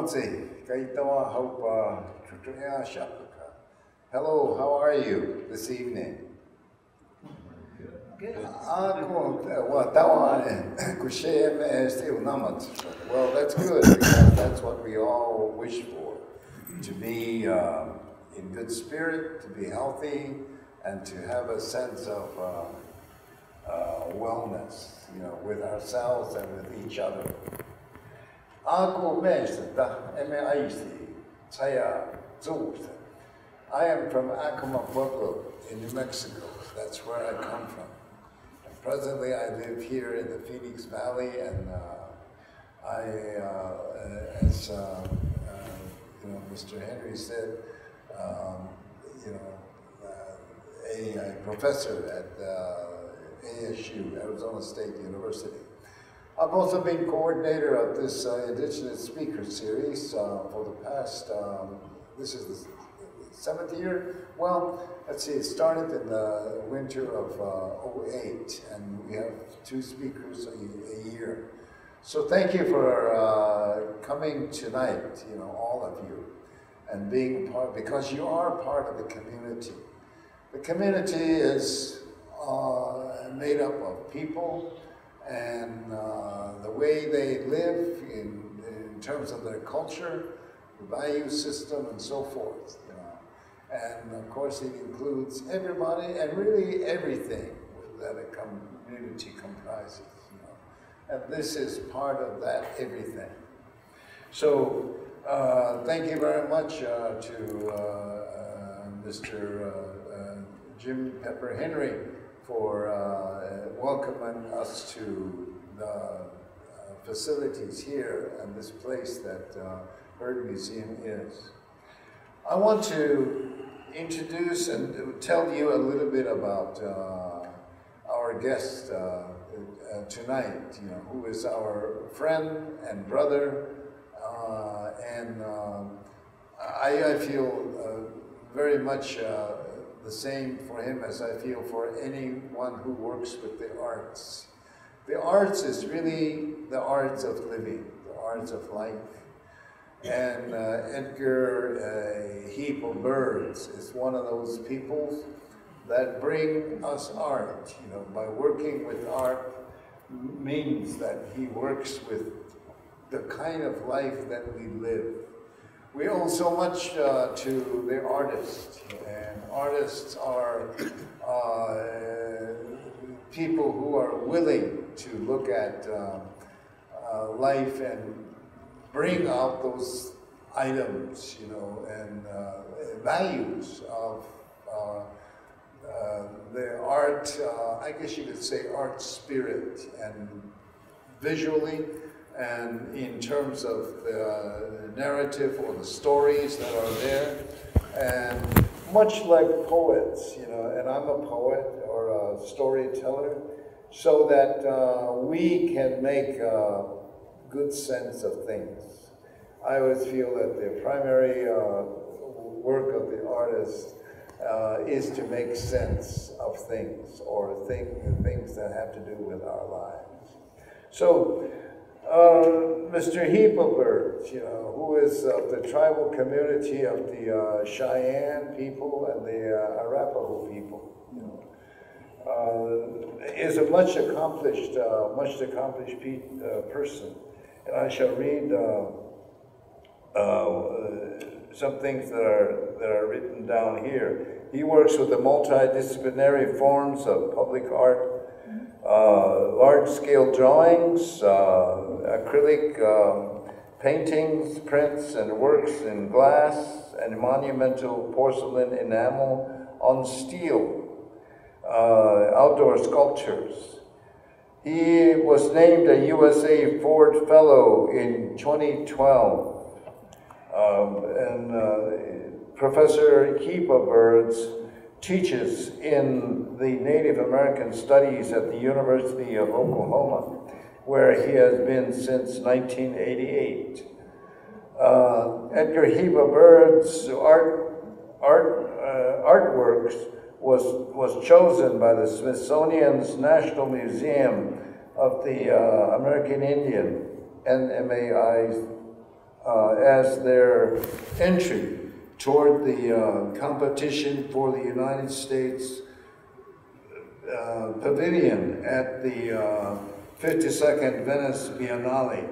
Monty, kaitawa hope tutuya shapaka. Hello, how are you this evening? Well, that's good because that's what we all wish for, to be in good spirit, to be healthy, and to have a sense of wellness, you know, with ourselves and with each other. I am from Acoma, Pueblo, in New Mexico. That's where I come from. And presently, I live here in the Phoenix Valley, and as you know, Mr. Henry said, a professor at ASU, Arizona State University. I've also been coordinator of this Indigenous Speaker Series for the past, this is the 7th year? Well, let's see, it started in the winter of '08, and we have 2 speakers a year. So thank you for coming tonight, you know, all of you, and being part, because you are part of the community. The community is made up of people, and the way they live in terms of their culture, the value system, and so forth. You know. And of course, it includes everybody and really everything that a community comprises. You know. And this is part of that everything. So thank you very much to Mr. Jim Pepper Henry for welcoming us to the facilities here and this place that Bird Museum is. I want to introduce and tell you a little bit about our guest tonight, you know, who is our friend and brother, and I feel very much the same for him as I feel for anyone who works with the arts. The arts is really the arts of living, the arts of life. And Edgar Heap of Birds is one of those people that bring us art. You know, by working with art means that he works with the kind of life that we live. We owe so much to the artist, and artists are people who are willing to look at life and bring out those items, you know, and values of the art, I guess you could say art spirit, and visually, and in terms of the narrative or the stories that are there, and much like poets, you know, and I'm a poet or a storyteller, so that we can make good sense of things. I always feel that the primary work of the artist is to make sense of things, or things that have to do with our lives. So, Mr. Heap of Birds, you know, who is of the tribal community of the Cheyenne people and the Arapaho people, you know, is a much accomplished person. And I shall read some things that are written down here. He works with the multidisciplinary forms of public art, large-scale drawings, acrylic paintings, prints, and works in glass and monumental porcelain enamel on steel, outdoor sculptures. He was named a USA Ford Fellow in 2012. Professor Heap of Birds teaches in the Native American Studies at the University of Oklahoma, where he has been since 1988. Edgar Heap of Birds' artworks was chosen by the Smithsonian's National Museum of the American Indian, NMAI as their entry toward the competition for the United States Pavilion at the 52nd Venice Biennale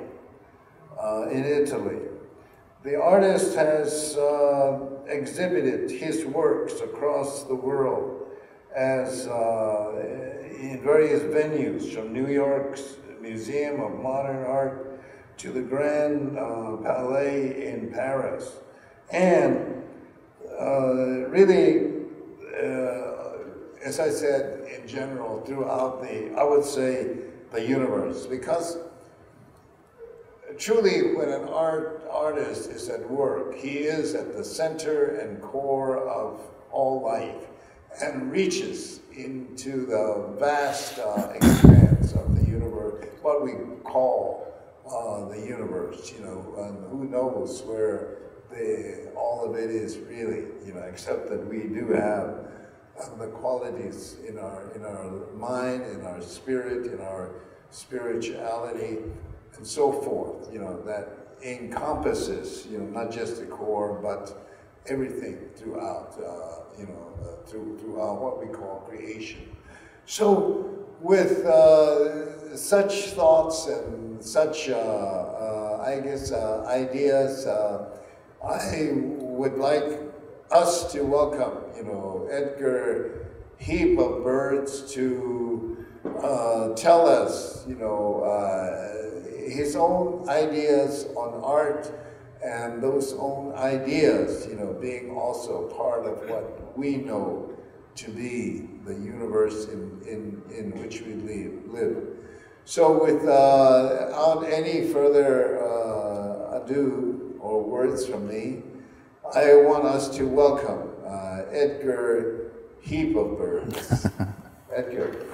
in Italy. The artist has exhibited his works across the world as in various venues, from New York's Museum of Modern Art to the Grand Palais in Paris. And really, as I said, in general, throughout I would say, the universe, because truly, when an artist is at work, he is at the center and core of all life and reaches into the vast expanse of the universe, what we call the universe, you know, and who knows where all of it is really, you know, except that we do have the qualities in our mind, in our spirit, in our spirituality, and so forth, you know, that encompasses, you know, not just the core, but everything throughout, you know, throughout what we call creation. So with such thoughts and such, I guess, ideas, I would like us to welcome, you know, Edgar Heap of Birds to tell us, you know, his own ideas on art, and those own ideas, you know, being also part of what we know to be the universe in which we live. So without any further ado or words from me, I want us to welcome Edgar Heap of Birds. Edgar.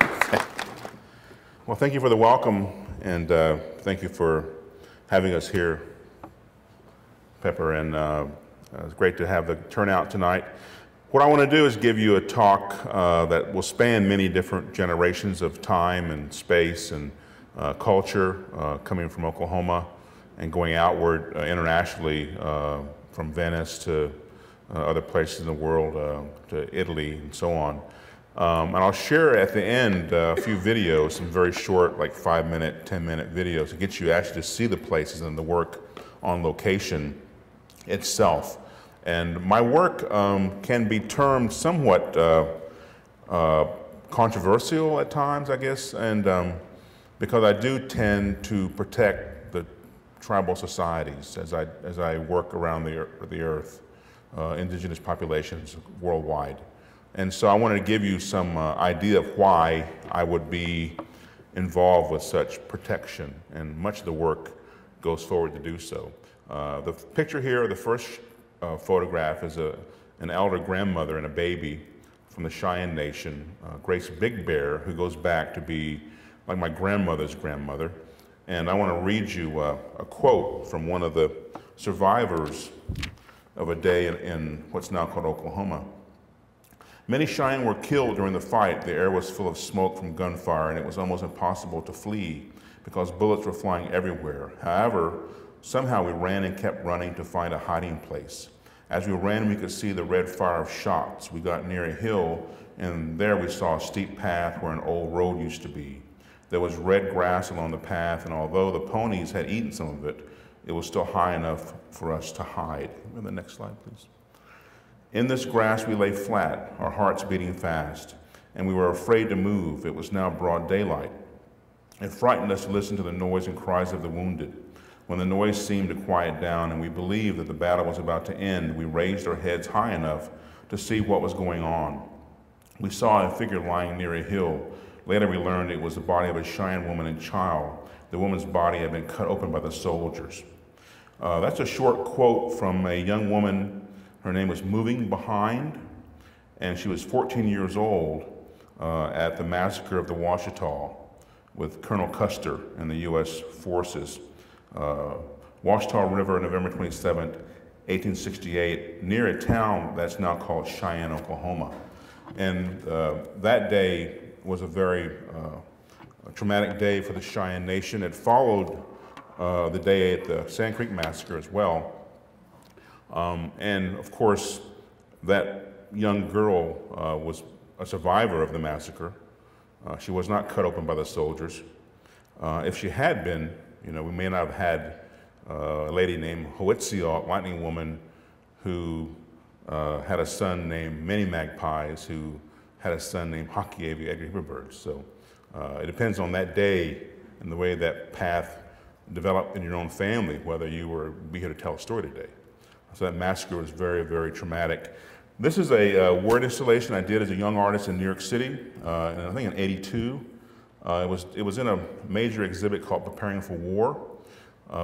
Well, thank you for the welcome, and thank you for having us here, Pepper, and it's great to have the turnout tonight. What I want to do is give you a talk that will span many different generations of time and space and culture, coming from Oklahoma and going outward internationally from Venice to other places in the world, to Italy and so on. And I'll share at the end a few videos, some very short, like 5-minute, 10-minute videos to get you actually to see the places and the work on location itself. And my work can be termed somewhat controversial at times, I guess, and because I do tend to protect the tribal societies as I work around the earth, indigenous populations worldwide. And so I wanted to give you some idea of why I would be involved with such protection, and much of the work goes forward to do so. The picture here, the first photograph, is an elder grandmother and a baby from the Cheyenne Nation, Grace Big Bear, who goes back to be like my grandmother's grandmother. And I want to read you a quote from one of the survivors of a day in what's now called Oklahoma. Many Cheyenne were killed during the fight. The air was full of smoke from gunfire, and it was almost impossible to flee because bullets were flying everywhere. However, somehow we ran and kept running to find a hiding place. As we ran, we could see the red fire of shots. We got near a hill, and there we saw a steep path where an old road used to be. There was red grass along the path, and although the ponies had eaten some of it, it was still high enough for us to hide. The next slide, please. In this grass we lay flat, our hearts beating fast, and we were afraid to move. It was now broad daylight. It frightened us to listen to the noise and cries of the wounded. When the noise seemed to quiet down and we believed that the battle was about to end, we raised our heads high enough to see what was going on. We saw a figure lying near a hill. Later we learned it was the body of a Cheyenne woman and child. The woman's body had been cut open by the soldiers. That's a short quote from a young woman. Her name was Moving Behind, and she was 14 years old at the massacre of the Ouachita with Colonel Custer and the U.S. forces. Ouachita River, November 27, 1868, near a town that's now called Cheyenne, Oklahoma. And that day was a very traumatic day for the Cheyenne Nation. It followed the day at the Sand Creek Massacre as well. And of course, that young girl was a survivor of the massacre. She was not cut open by the soldiers. If she had been, we may not have had a lady named Hoetziot, Lightning Woman, who had a son named Many Magpies, who had a son named Hockey Edgar Hooverbirds. So it depends on that day and the way that path developed in your own family, whether you were be here to tell a story today. So that massacre was very, very traumatic. This is a word installation I did as a young artist in New York City, and I think in '82. It was in a major exhibit called Preparing for War,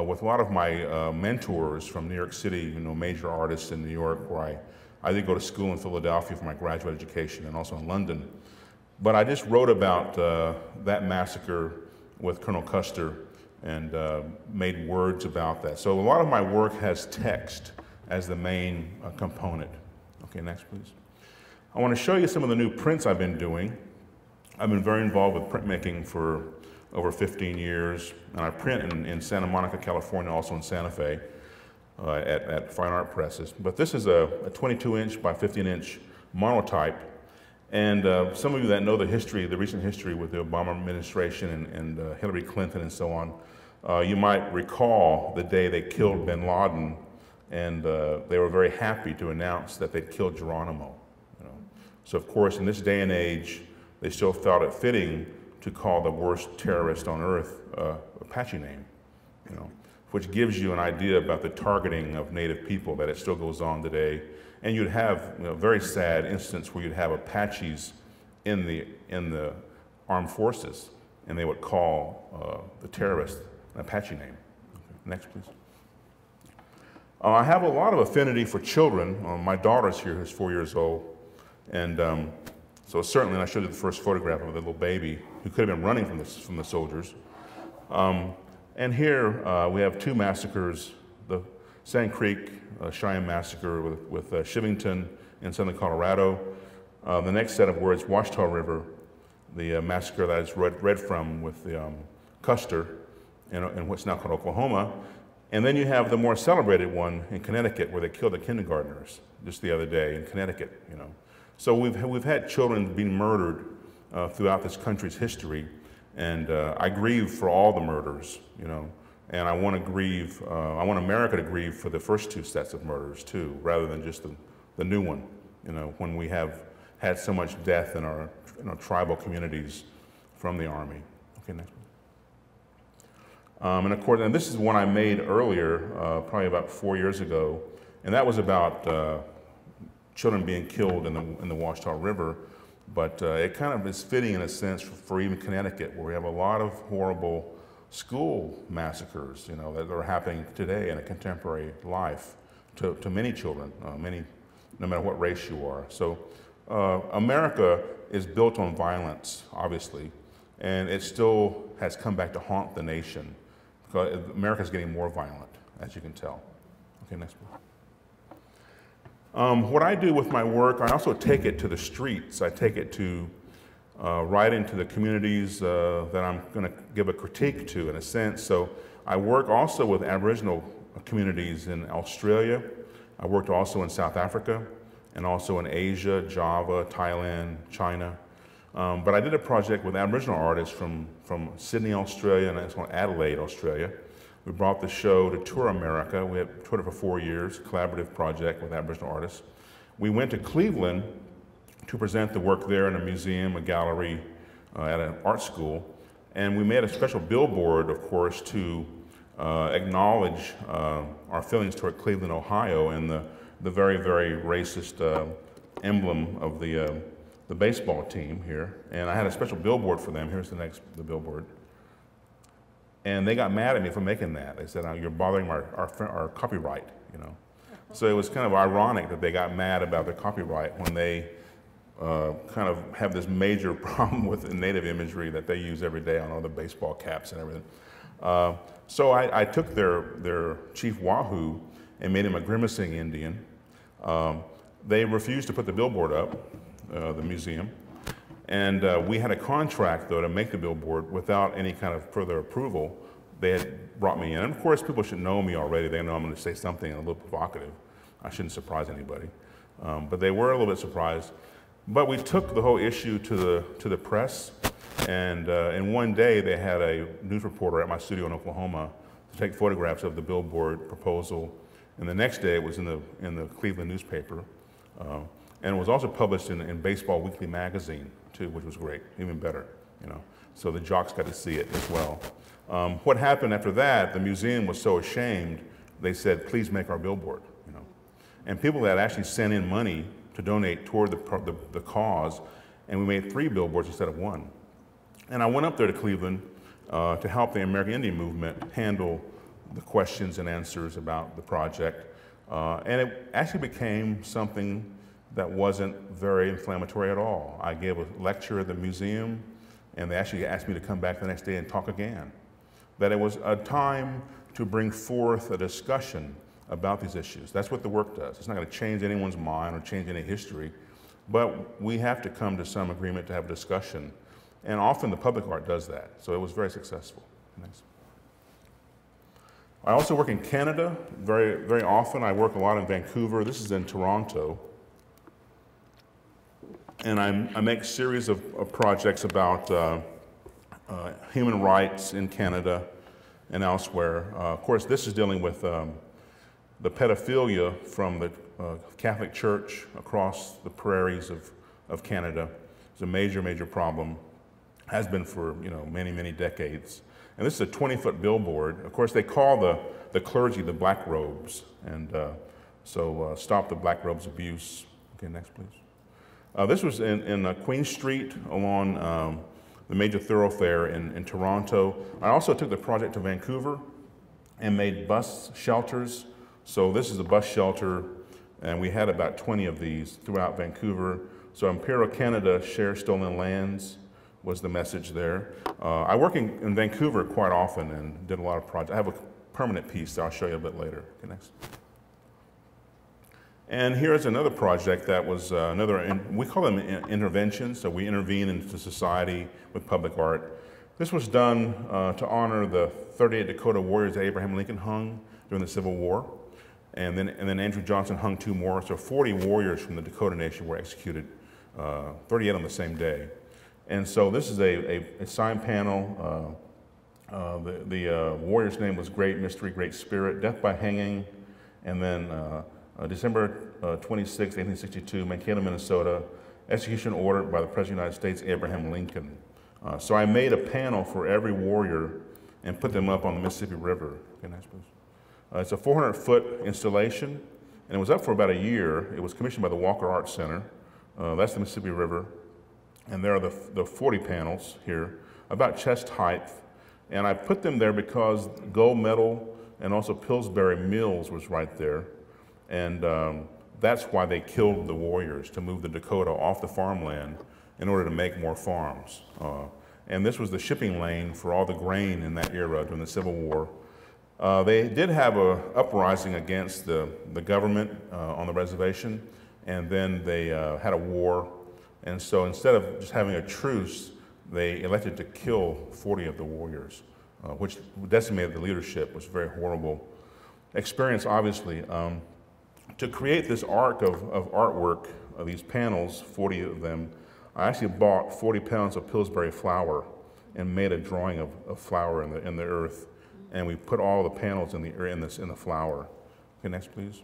with a lot of my mentors from New York City, major artists in New York, where I did go to school in Philadelphia for my graduate education, and also in London. But I just wrote about that massacre with Colonel Custer and made words about that. So a lot of my work has text as the main component. Okay, next please. I want to show you some of the new prints I've been doing. I've been very involved with printmaking for over 15 years, and I print in Santa Monica, California, also in Santa Fe at Fine Art Presses. But this is a 22-inch by 15-inch monotype, and some of you that know the history, the recent history with the Obama administration and Hillary Clinton and so on, you might recall the day they killed bin Laden, and they were very happy to announce that they'd killed Geronimo. So of course, in this day and age, they still felt it fitting to call the worst terrorist on earth Apache name, which gives you an idea about the targeting of Native people, that it still goes on today. And you'd have a very sad instance where you'd have Apaches in the armed forces, and they would call the terrorist an Apache name. Okay, next, please. I have a lot of affinity for children. My daughter's here, who's 4 years old, and so certainly, and I showed you the first photograph of the little baby who could have been running from the soldiers. And here we have two massacres: the Sand Creek Cheyenne Massacre with Shivington in southern Colorado. The next set of words, Washita River, the massacre that I just read from with the Custer in what's now called Oklahoma. And then you have the more celebrated one in Connecticut, where they killed the kindergartners just the other day in Connecticut. So we've had children being murdered throughout this country's history, and I grieve for all the murders, and I want America to grieve for the first two sets of murders too, rather than just the new one, when we have had so much death in our tribal communities from the Army. Okay, next one. And of course, and this is one I made earlier, probably about 4 years ago, and that was about children being killed in the Washita River, but it kind of is fitting in a sense for even Connecticut, where we have a lot of horrible school massacres, that are happening today in a contemporary life to many children, no matter what race you are. So America is built on violence, obviously, and it still has come back to haunt the nation. America's getting more violent, as you can tell. Okay, next one. What I do with my work, I also take it to the streets. I take it to right into the communities that I'm going to give a critique to, in a sense. So I work also with Aboriginal communities in Australia. I worked also in South Africa, and also in Asia, Java, Thailand, China. But I did a project with Aboriginal artists from Sydney, Australia, and it's called Adelaide, Australia. We brought the show to Tour America. We had toured it for 4 years, collaborative project with Aboriginal artists. We went to Cleveland to present the work there in a museum, a gallery, at an art school. And we made a special billboard, of course, to acknowledge our feelings toward Cleveland, Ohio, and the very, very racist emblem of the baseball team here. And I had a special billboard for them. Here's the billboard. And they got mad at me for making that. They said, you're bothering our copyright, So it was kind of ironic that they got mad about their copyright when they kind of have this major problem with the native imagery that they use every day on all the baseball caps and everything. So I took their chief Wahoo and made him a grimacing Indian. They refused to put the billboard up, the museum. And we had a contract, though, to make the billboard without any kind of further approval. they had brought me in. And of course, people should know me already. They know I'm going to say something a little provocative. I shouldn't surprise anybody. But they were a little bit surprised. But we took the whole issue to the press, and in one day they had a news reporter at my studio in Oklahoma to take photographs of the billboard proposal, and the next day it was in the Cleveland newspaper, and it was also published in Baseball Weekly magazine too, which was great, even better, you know. So the jocks got to see it as well. What happened after that? The museum was so ashamed, they said, "Please make our billboard," you know, and people had actually sent in money to donate toward the cause, and we made 3 billboards instead of 1. And I went up there to Cleveland to help the American Indian movement handle the questions and answers about the project. And it actually became something that wasn't very inflammatory at all. I gave a lecture at the museum, and they actually asked me to come back the next day and talk again. That it was a time to bring forth a discussion about these issues. That's what the work does. It's not going to change anyone's mind or change any history, but we have to come to some agreement to have a discussion. And often the public art does that, so it was very successful. Next. I also work in Canada very, very often. I work a lot in Vancouver. This is in Toronto. And I make a series of projects about human rights in Canada and elsewhere. Of course, this is dealing with the pedophilia from the Catholic Church across the prairies of Canada. It's a major, major problem. Has been for many, many decades. And this is a 20-foot billboard. Of course, they call the clergy the black robes, and so stop the black robes abuse. Okay, next please. This was in Queen Street along the major thoroughfare in Toronto. I also took the project to Vancouver and made bus shelters. So this is a bus shelter, and we had about 20 of these throughout Vancouver. So Imperial Canada Share Stolen Lands was the message there. I work in Vancouver quite often and did a lot of projects. I have a permanent piece that I'll show you a bit later. Okay, next. And here's another project that was we call them interventions, so we intervene into society with public art. This was done to honor the 38 Dakota warriors that Abraham Lincoln hung during the Civil War. And then Andrew Johnson hung 2 more, so 40 warriors from the Dakota Nation were executed, 38 on the same day. And so this is a sign panel. The warrior's name was Great Mystery, Great Spirit, death by hanging, and then December 26, 1862, Mankato, Minnesota, execution ordered by the President of the United States, Abraham Lincoln. So I made a panel for every warrior and put them up on the Mississippi River. Okay, next please. It's a 400-foot installation, and it was up for about a year. It was commissioned by the Walker Art Center. That's the Mississippi River. And there are the 40 panels here, about chest height. And I put them there because gold medal and also Pillsbury Mills was right there. And that's why they killed the warriors, to move the Dakota off the farmland in order to make more farms. And this was the shipping lane for all the grain in that era during the Civil War. They did have an uprising against the government on the reservation, and then they had a war. And so instead of just having a truce, they elected to kill 40 of the warriors, which decimated the leadership. It was a very horrible experience, obviously. To create this arc of artwork, of these panels, 40 of them, I actually bought 40 pounds of Pillsbury flour and made a drawing of flour in the earth. And we put all the panels in the flour. Okay, next please.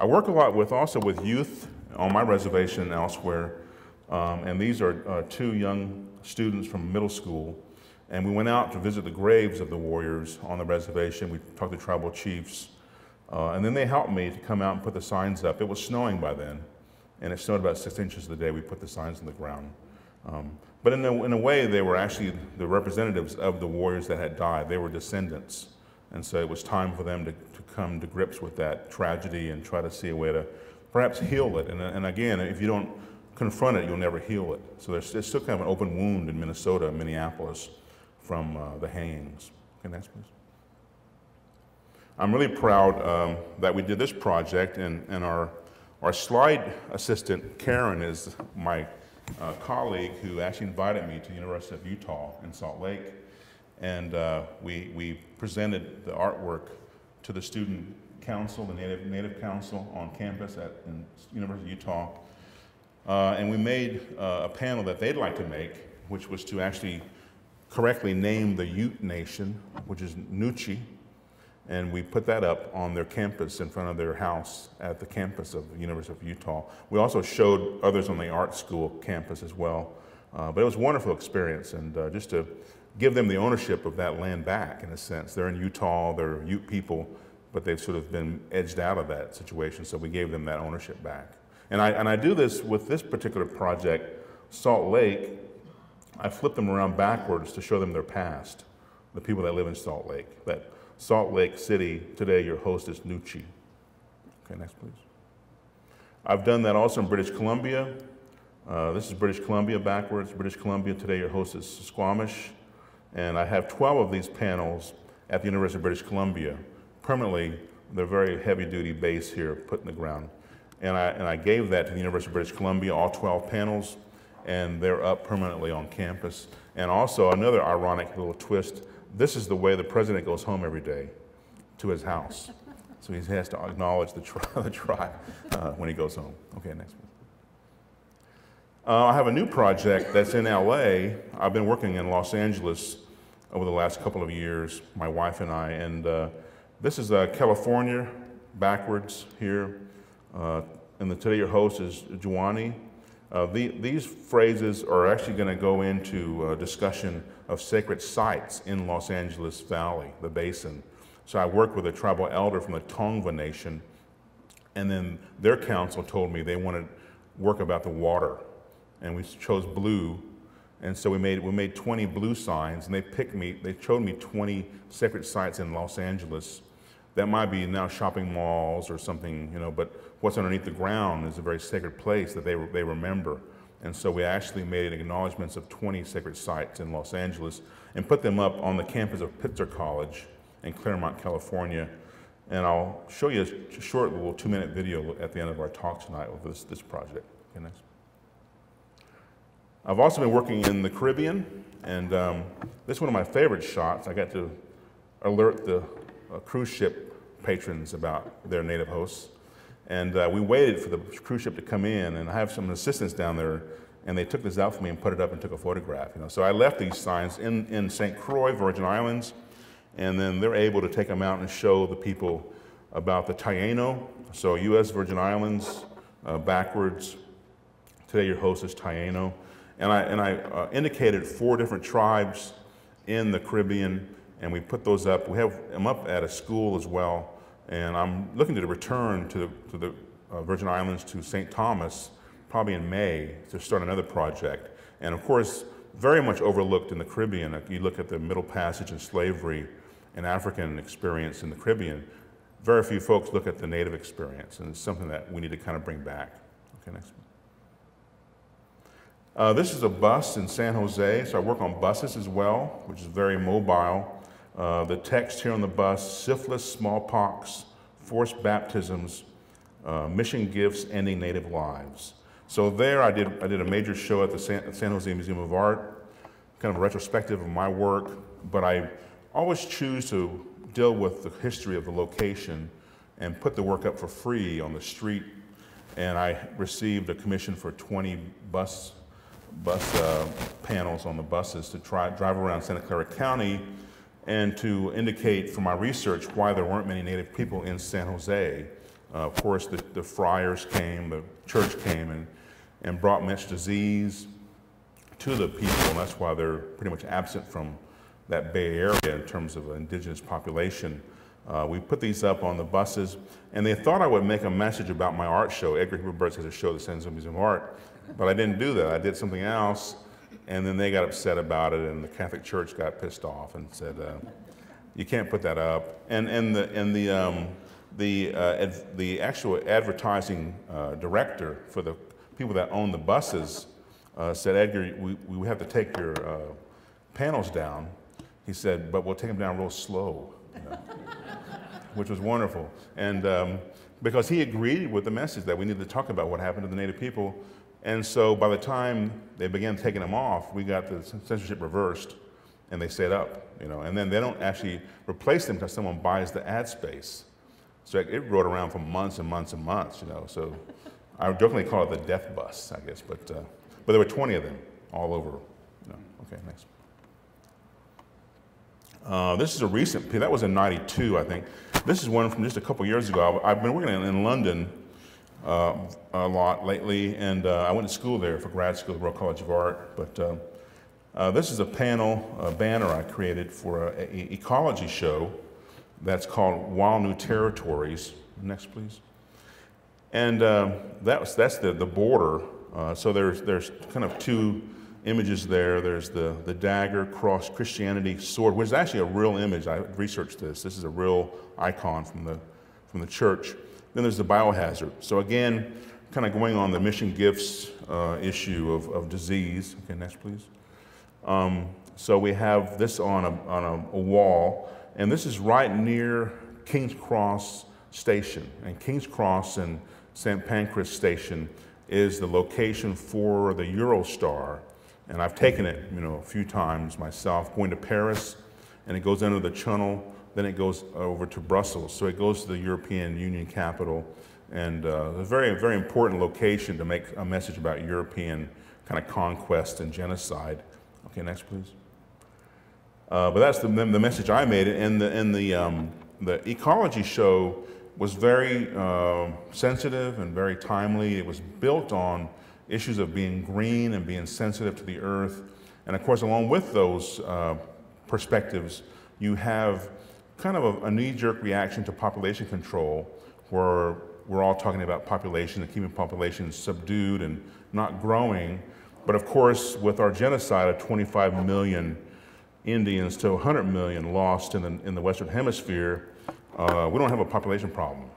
I work a lot also with youth on my reservation and elsewhere. And these are 2 young students from middle school. And we went out to visit the graves of the warriors on the reservation. We talked to tribal chiefs. And then they helped me to come out and put the signs up. It was snowing by then, and it snowed about 6 inches the day we put the signs in the ground. But in a way, they were actually the representatives of the warriors that had died. They were descendants. And so it was time for them to come to grips with that tragedy and try to see a way to perhaps heal it. And again, if you don't confront it, you'll never heal it. So there's still kind of an open wound in Minnesota, Minneapolis, from the hangings. Okay, next please. I'm really proud that we did this project, and our slide assistant, Karen, is my colleague who actually invited me to the University of Utah in Salt Lake. And we presented the artwork to the student council, the Native Council on campus at University of Utah. And we made a panel that they'd like to make, which was to actually correctly name the Ute Nation, which is Nuchi. And we put that up on their campus in front of their house at the campus of the University of Utah. We also showed others on the art school campus as well. But it was a wonderful experience, and just to give them the ownership of that land back, in a sense. They're in Utah, they're Ute people, but they've sort of been edged out of that situation, so we gave them that ownership back. And I do this with this particular project, Salt Lake. I flip them around backwards to show them their past, the people that live in Salt Lake. That Salt Lake City, today your host is Nuchi. Okay, next please. I've done that also in British Columbia. This is British Columbia backwards. British Columbia, today your host is Squamish. And I have 12 of these panels at the University of British Columbia. Permanently, they're very heavy-duty base here put in the ground. And I gave that to the University of British Columbia, all 12 panels, and they're up permanently on campus. And also, another ironic little twist, this is the way the president goes home every day, to his house. So he has to acknowledge the tribe when he goes home. Okay, next one. I have a new project that's in LA. I've been working in Los Angeles over the last couple of years, my wife and I, and this is California backwards here. And today your host is Juwani. These phrases are actually going to go into a discussion of sacred sites in Los Angeles Valley, the basin. So I worked with a tribal elder from the Tongva Nation, and then their council told me they wanted work about the water, and we chose blue. And so we made 20 blue signs, and they showed me 20 sacred sites in Los Angeles that might be now shopping malls or something, you know, but what's underneath the ground is a very sacred place that they remember. And so we actually made acknowledgments of 20 sacred sites in Los Angeles and put them up on the campus of Pitzer College in Claremont, California. And I'll show you a short little 2-minute video at the end of our talk tonight with this project. Okay, next. I've also been working in the Caribbean, and this is one of my favorite shots. I got to alert the cruise ship patrons about their native hosts. And we waited for the cruise ship to come in, and I have some assistants down there, and they took this out for me and put it up and took a photograph. You know? So I left these signs in St. Croix, Virgin Islands, and then they're able to take them out and show the people about the Taino. So U.S. Virgin Islands, backwards. Today your host is Taino. And I indicated 4 different tribes in the Caribbean, and we put those up. We have them up at a school as well, and I'm looking to return to the Virgin Islands to St. Thomas, probably in May, to start another project. And of course, very much overlooked in the Caribbean. You look at the Middle Passage and slavery and African experience in the Caribbean, very few folks look at the Native experience, and it's something that we need to kind of bring back. Okay, next one. This is a bus in San Jose, so I work on buses as well, which is very mobile. The text here on the bus: syphilis, smallpox, forced baptisms, mission gifts, ending Native lives. So there I did a major show at the San Jose Museum of Art, kind of a retrospective of my work, but I always choose to deal with the history of the location and put the work up for free on the street. And I received a commission for 20 bus panels on the buses to drive around Santa Clara County and to indicate from my research why there weren't many Native people in San Jose. Of course, the friars came, the church came and brought much disease to the people, and that's why they're pretty much absent from that Bay Area in terms of indigenous population. We put these up on the buses, and they thought I would make a message about my art show. Edgar Hoover Burns has a show at the San Jose Museum of Art, but I didn't do that. I did something else, and then they got upset about it, and the Catholic Church got pissed off and said, "You can't put that up." And the actual advertising director for the people that own the buses said, "Edgar, we have to take your panels down." He said, "But we'll take them down real slow," you know, which was wonderful. And because he agreed with the message that we needed to talk about what happened to the Native people. And so by the time they began taking them off, we got the censorship reversed, and they stayed up, and then they don't actually replace them until someone buys the ad space. So it rode around for months and months and months, so I would jokingly call it the death bus, I guess, but there were 20 of them all over, Okay, next. This is a recent piece. That was in '92, I think. This is one from just a couple years ago. I've been working in London a lot lately, and I went to school there for grad school at the Royal College of Art. But this is a banner I created for an ecology show that's called Wild New Territories. Next, please. And that's the border. So there's kind of two images there. There's the dagger, cross, Christianity, sword, which is actually a real image. I researched this. This is a real icon from the church. Then there's the biohazard. So again, kind of going on the mission gifts issue of disease. Okay, next please. So we have this on a wall, and this is right near King's Cross Station. And King's Cross and St. Pancras Station is the location for the Eurostar. And I've taken it, a few times myself, going to Paris, and it goes under the Channel, then it goes over to Brussels. So it goes to the European Union capital, and a very, very important location to make a message about European kind of conquest and genocide. Okay, next please. But that's the message I made, and the ecology show was very sensitive and very timely. It was built on issues of being green and being sensitive to the earth. And of course, along with those perspectives, you have kind of a knee-jerk reaction to population control, where we're all talking about population and keeping populations subdued and not growing. But of course, with our genocide of 25 million Indians to 100 million lost in the Western Hemisphere, we don't have a population problem.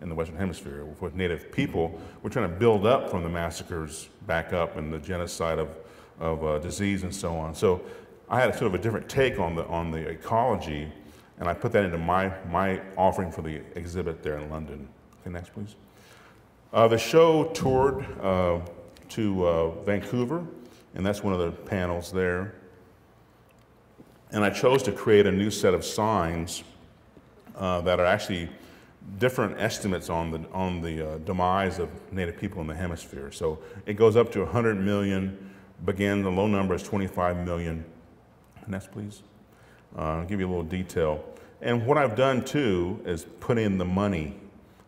In the Western Hemisphere. With Native people, we're trying to build up from the massacres back up and the genocide of disease and so on. So I had sort of a different take on the ecology, and I put that into my offering for the exhibit there in London. Okay, next please. The show toured to Vancouver, and that's one of the panels there. And I chose to create a new set of signs that are actually different estimates on the demise of Native people in the hemisphere. So it goes up to 100 million, the low number is 25 million. Next, please. I'll give you a little detail. And what I've done too is put in the money.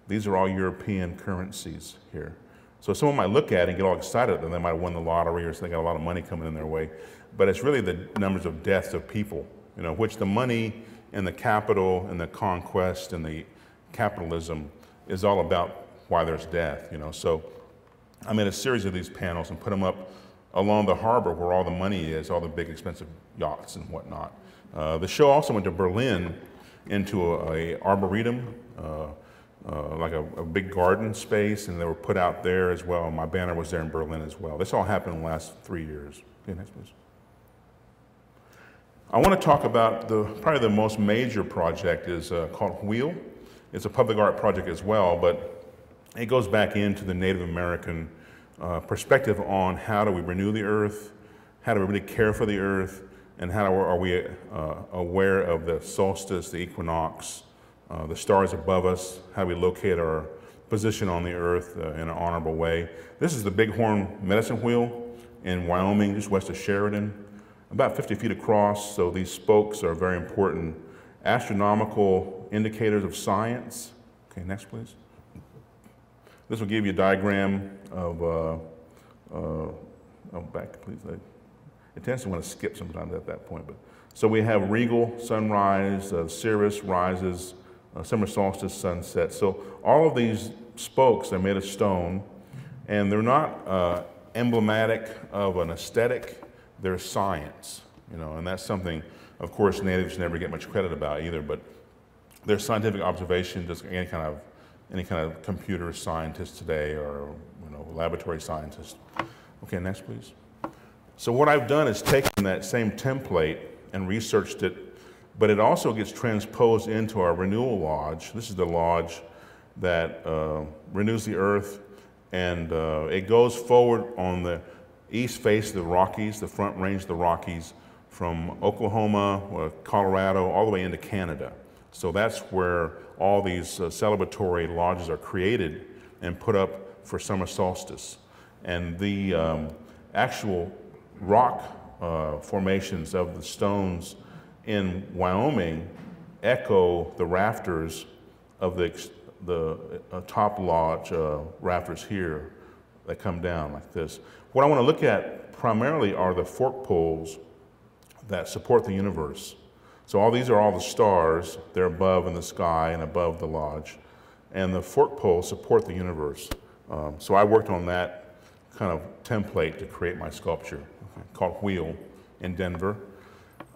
These are all European currencies here. So someone might look at it and get all excited that they might have won the lottery or they got a lot of money coming in their way. But it's really the numbers of deaths of people, which the money and the capital and the conquest and the capitalism is all about why there's death, So I made a series of these panels and put them up along the harbor where all the money is, all the big expensive yachts and whatnot. The show also went to Berlin into a arboretum, like a big garden space, and they were put out there as well. My banner was there in Berlin as well. This all happened in the last 3 years. Okay, next please. I want to talk about probably the most major project is called Wheel. It's a public art project as well, but it goes back into the Native American perspective on how do we renew the earth, how do we really care for the earth, and how are we aware of the solstice, the equinox, the stars above us, how do we locate our position on the earth in an honorable way. This is the Bighorn Medicine Wheel in Wyoming, just west of Sheridan, about 50 feet across, so these spokes are very important astronomical indicators of science. Okay, next please. This will give you a diagram of, back please. It tends to want to skip sometimes at that point. But so we have regal sunrise, cirrus rises, summer solstice sunset. So all of these spokes are made of stone, and they're not emblematic of an aesthetic, they're science, and that's something, of course, natives never get much credit about either, but there's scientific observation, just any kind of computer scientist today or laboratory scientist. Okay, next please. So what I've done is taken that same template and researched it, but it also gets transposed into our renewal lodge. This is the lodge that renews the earth, and it goes forward on the east face of the Rockies, the front range of the Rockies, from Oklahoma, Colorado, all the way into Canada. So that's where all these celebratory lodges are created and put up for summer solstice. And the actual rock formations of the stones in Wyoming echo the rafters of the top lodge rafters here that come down like this. What I want to look at primarily are the fork poles that support the universe. So these are all the stars. They're above in the sky and above the lodge. And the fork poles support the universe. So I worked on that kind of template to create my sculpture called Wheel in Denver.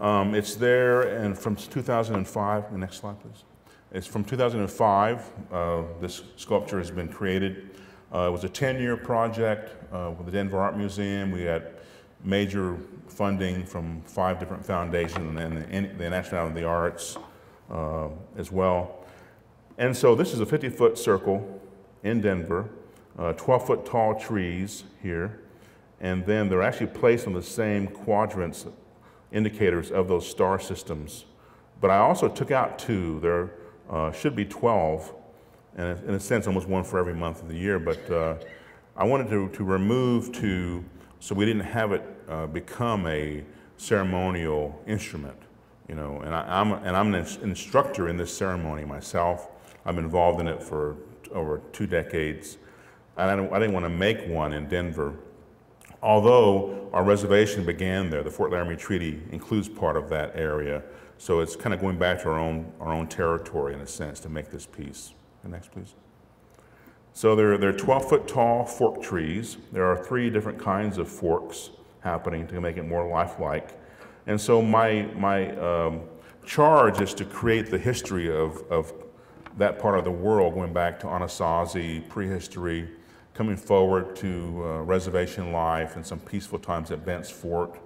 It's there and from 2005, the next slide please. It's from 2005, this sculpture has been created. It was a 10-year project with the Denver Art Museum. We had major funding from 5 different foundations and the National Academy of the Arts as well. And so this is a 50-foot circle in Denver, 12-foot tall trees here, and then they're actually placed on the same quadrants, indicators of those star systems. But I also took out 2. There should be 12, and in a sense almost 1 for every month of the year, but I wanted to remove 2 so we didn't have it become a ceremonial instrument, you know. And I'm an instructor in this ceremony myself. I'm involved in it for over 2 decades. And I didn't want to make one in Denver, although our reservation began there. The Fort Laramie Treaty includes part of that area, so it's kind of going back to our own territory in a sense to make this piece. The next, please. So they're 12-foot tall fork trees. There are 3 different kinds of forks happening to make it more lifelike. And so my charge is to create the history of that part of the world, going back to Anasazi, prehistory, coming forward to reservation life and some peaceful times at Bent's Fort.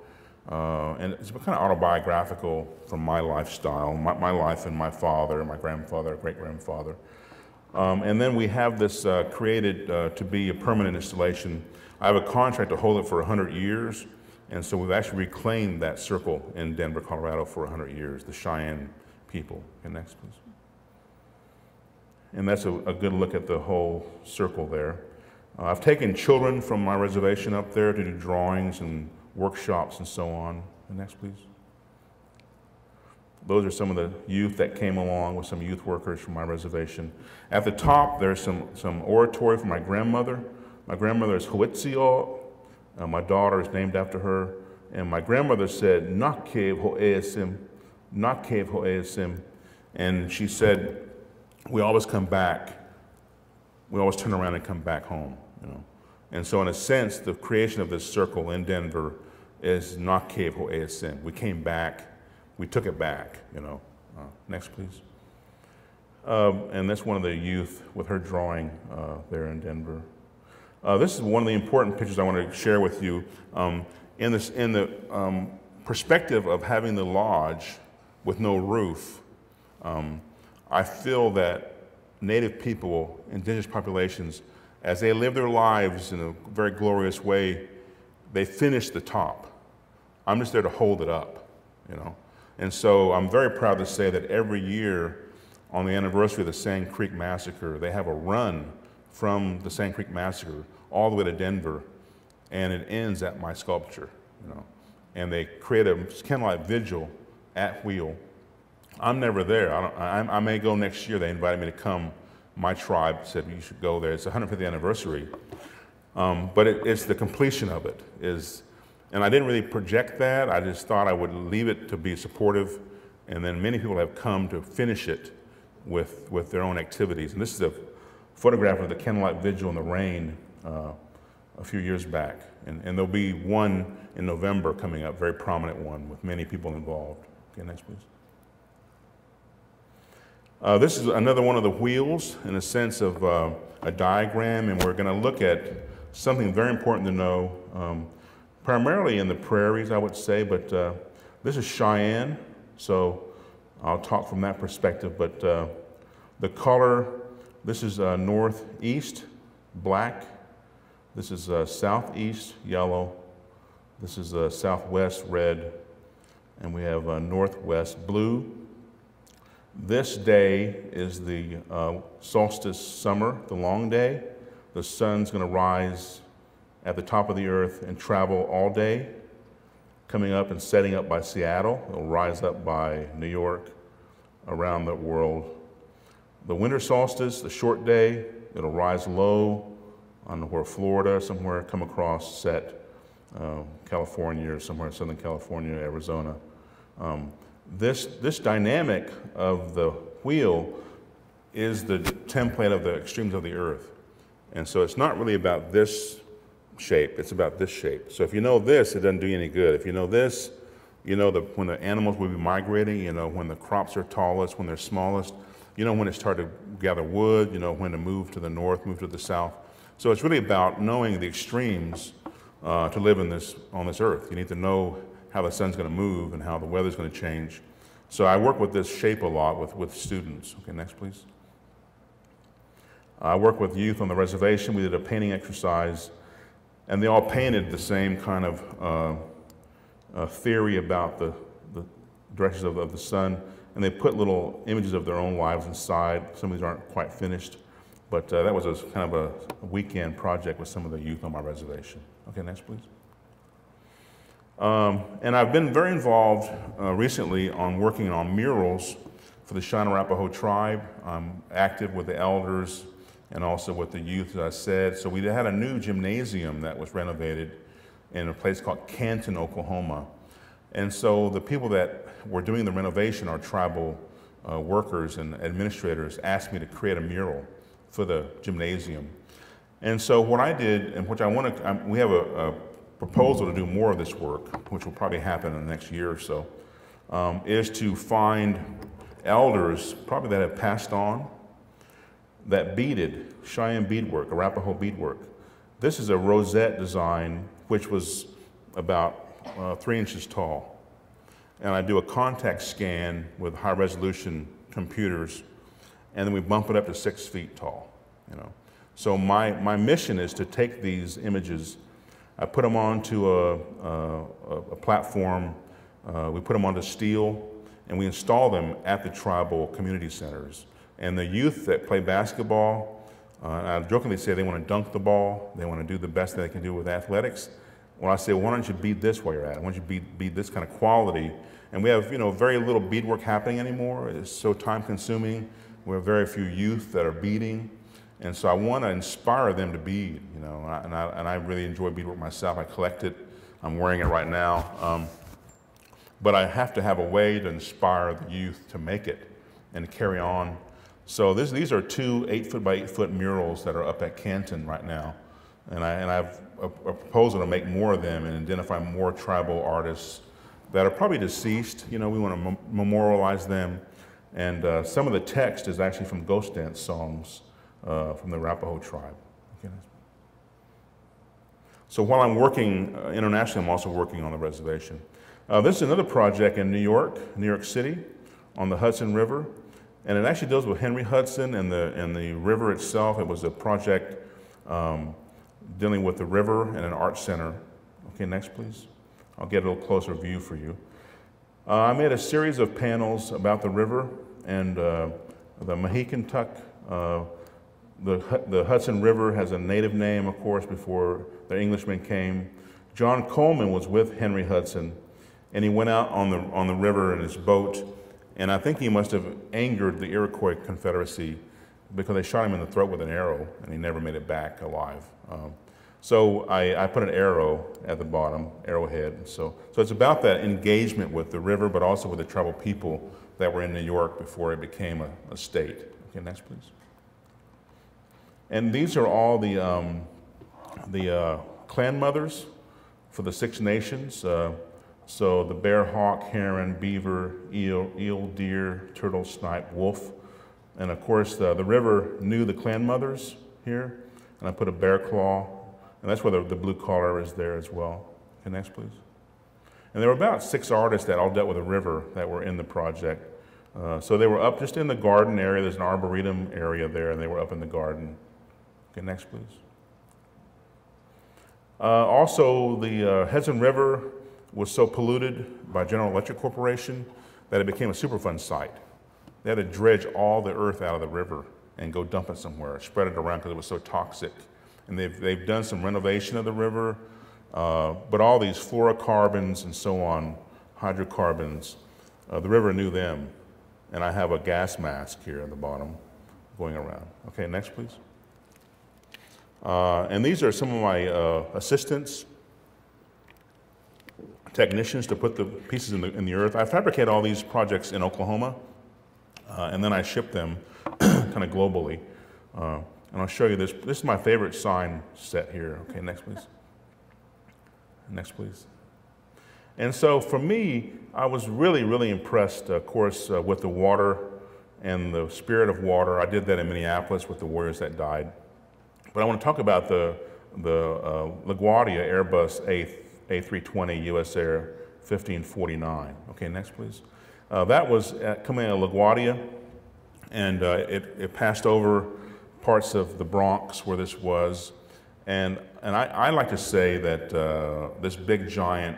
And it's kind of autobiographical from my lifestyle, my life and my father, my grandfather, great-grandfather. And then we have this created to be a permanent installation. I have a contract to hold it for 100 years, and so we've actually reclaimed that circle in Denver, Colorado for 100 years, the Cheyenne people. Okay, next, please. And that's a good look at the whole circle there. I've taken children from my reservation up there to do drawings and workshops and so on. And next, please. Those are some of the youth that came along with some youth workers from my reservation. At the top, there's some oratory from my grandmother. My grandmother is Huitzio. My daughter is named after her. And my grandmother said, Nakev Ho'esim, Nakev Ho'esim. And she said, we always come back. We always turn around and come back home, you know. And so in a sense, the creation of this circle in Denver is Nakev Ho'esim. We came back. We took it back, you know. Next, please. And that's one of the youth with her drawing there in Denver. This is one of the important pictures I want to share with you. In the perspective of having the lodge with no roof, I feel that Native people, indigenous populations, as they live their lives in a very glorious way, they finish the top. I'm just there to hold it up, you know. And so I'm very proud to say that every year on the anniversary of the Sand Creek Massacre, they have a run from the Sand Creek Massacre all the way to Denver, and it ends at my sculpture, you know. And they create a candlelight vigil at Wheel. I'm never there. I may go next year. They invited me to come. My tribe said you should go there. It's the 150th anniversary. But it's the completion of it is. And I didn't really project that. I just thought I would leave it to be supportive. And then many people have come to finish it with their own activities. And this is a photograph of the candlelight vigil in the rain a few years back. And there'll be one in November coming up, very prominent one with many people involved. Okay, next please. This is another one of the wheels in a sense of a diagram, and we're going to look at something very important to know. Primarily in the prairies, I would say, but this is Cheyenne, so I'll talk from that perspective. But the color, this is northeast, black. This is southeast, yellow. This is southwest, red. and we have northwest blue. This day is the solstice summer, the long day. The sun's going to rise at the top of the earth and travel all day, coming up and setting up by Seattle. It'll rise up by New York, around the world. The winter solstice, the short day, it'll rise low on where Florida, somewhere, come across, set California, or somewhere in Southern California, Arizona. This dynamic of the wheel is the template of the extremes of the earth. And so it's not really about this shape, it's about this shape. So if you know this, it doesn't do you any good. If you know this, you know when the animals will be migrating, you know when the crops are tallest, when they're smallest, you know when it's time to gather wood, you know when to move to the north, move to the south. So it's really about knowing the extremes to live on this earth. You need to know how the sun's going to move and how the weather's going to change. So I work with this shape a lot with students. Okay, next please. I work with youth on the reservation. We did a painting exercise, and they all painted the same kind of theory about the directions of the sun, and they put little images of their own lives inside. Some of these aren't quite finished, but that was kind of a weekend project with some of the youth on my reservation. Okay, next please. And I've been very involved recently on working on murals for the Cheyenne Arapaho tribe. I'm active with the elders and also with the youth, as I said. So we had a new gymnasium that was renovated in a place called Canton, Oklahoma. And so the people that were doing the renovation, our tribal workers and administrators, asked me to create a mural for the gymnasium. And so what I did, and which I want to, we have a proposal to do more of this work, which will probably happen in the next year or so, is to find elders, probably that have passed on, that beaded Cheyenne beadwork, Arapaho beadwork. This is a rosette design, which was about 3 inches tall. And I do a contact scan with high resolution computers, and then we bump it up to 6 feet tall, you know. So my mission is to take these images, I put them onto a platform, we put them onto steel, and we install them at the tribal community centers. And the youth that play basketball, I jokingly say they want to dunk the ball, they want to do the best that they can do with athletics. When I say, why don't you bead this while you're at it? Why don't you bead this kind of quality? And we have, you know, very little beadwork happening anymore. It's so time consuming. We have very few youth that are beading. And so I want to inspire them to bead, you know, and I really enjoy beadwork myself. I collect it. I'm wearing it right now. But I have to have a way to inspire the youth to make it and to carry on. So these are 2 8-foot by 8-foot murals that are up at Canton right now. And I have a proposal to make more of them and identify more tribal artists that are probably deceased. You know, we want to memorialize them. And some of the text is actually from ghost dance songs from the Arapaho tribe. Okay. So while I'm working internationally, I'm also working on the reservation. This is another project in New York City, on the Hudson River. And it actually deals with Henry Hudson and the river itself. It was a project dealing with the river and an art center. Okay, next please. I'll get a little closer view for you. I made a series of panels about the river and the Mahicantuck. The Hudson River has a native name, of course, before the Englishmen came. John Coleman was with Henry Hudson, and he went out on the river in his boat, and I think he must have angered the Iroquois Confederacy because they shot him in the throat with an arrow, and he never made it back alive. So I put an arrow at the bottom, arrowhead. So it's about that engagement with the river, but also with the tribal people that were in New York before it became a state. Okay, next please. And these are all the clan mothers for the 6 nations. So the bear, hawk, heron, beaver, eel, deer, turtle, snipe, wolf. And of course, the river knew the clan mothers here. And I put a bear claw, and that's where the blue collar is there as well. Okay, next please. And there were about 6 artists that all dealt with the river that were in the project. So they were up just in the garden area. There's an arboretum area there, and they were up in the garden. Okay, next please. Also, the Hudson River was so polluted by General Electric Corporation that it became a Superfund site. They had to dredge all the earth out of the river and go dump it somewhere, spread it around because it was so toxic. And they've done some renovation of the river, but all these fluorocarbons and so on, hydrocarbons, the river knew them. And I have a gas mask here at the bottom going around. Okay, next please. And these are some of my assistants, technicians to put the pieces in the earth. I fabricate all these projects in Oklahoma, and then I ship them kind of globally. And I'll show you this. This is my favorite sign set here. Okay, next please. Next please. And so for me, I was really, really impressed, of course, with the water and the spirit of water. I did that in Minneapolis with the warriors that died. But I want to talk about the LaGuardia Airbus A320 US Air 1549. Okay, next please. That was coming out of LaGuardia, and it passed over parts of the Bronx where this was. And I like to say that this big giant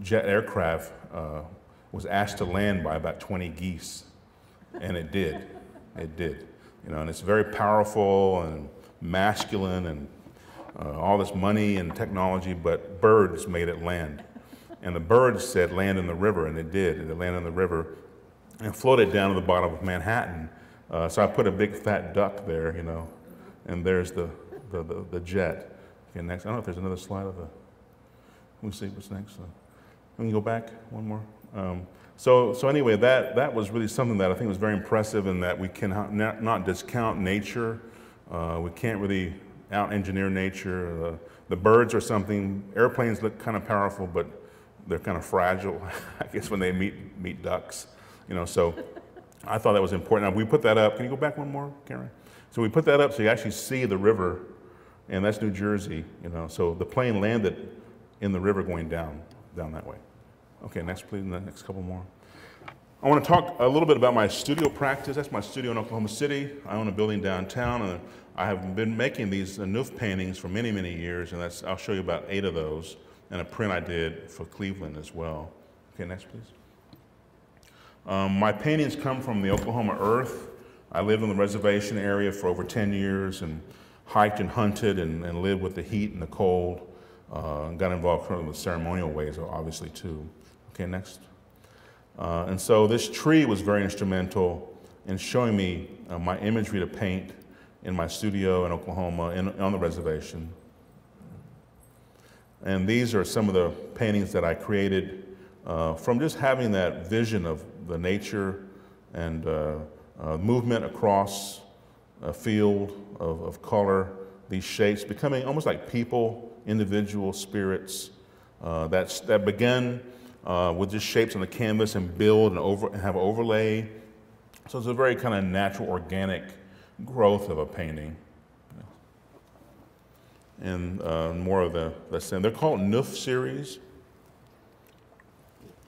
jet aircraft was asked to land by about 20 geese, and it did. It did. You know, and it's very powerful and masculine and all this money and technology, but birds made it land. And the birds said land in the river, and it did. It landed in the river and floated down to the bottom of Manhattan. So I put a big fat duck there, you know, and there's the jet. Okay, next. I don't know if there's another slide of the. Let me see what's next. Let me go back one more. So anyway, that was really something that I think was very impressive, in that we can not discount nature. We can't really out-engineer nature. The birds are something. Airplanes look kind of powerful, but they're kind of fragile, I guess, when they meet ducks. You know, so I thought that was important. Now, we put that up. Can you go back one more, Karen? So we put that up so you actually see the river, and that's New Jersey. You know, so the plane landed in the river going down that way. Okay, next please, the next couple more. I want to talk a little bit about my studio practice. That's my studio in Oklahoma City. I own a building downtown, and I have been making these Nuf paintings for many, many years, and I'll show you about 8 of those, and a print I did for Cleveland as well. Okay, next please. My paintings come from the Oklahoma earth. I lived in the reservation area for over 10 years and hiked and hunted and lived with the heat and the cold. Got involved with ceremonial ways, obviously, too. Okay, next. And so this tree was very instrumental in showing me my imagery to paint in my studio in Oklahoma, on the reservation. And these are some of the paintings that I created from just having that vision of the nature and movement across a field of color, these shapes becoming almost like people, individual spirits that begin with just shapes on the canvas and build and have overlay. So it's a very kind of natural, organic growth of a painting. And more of the same. They're called Nuf series,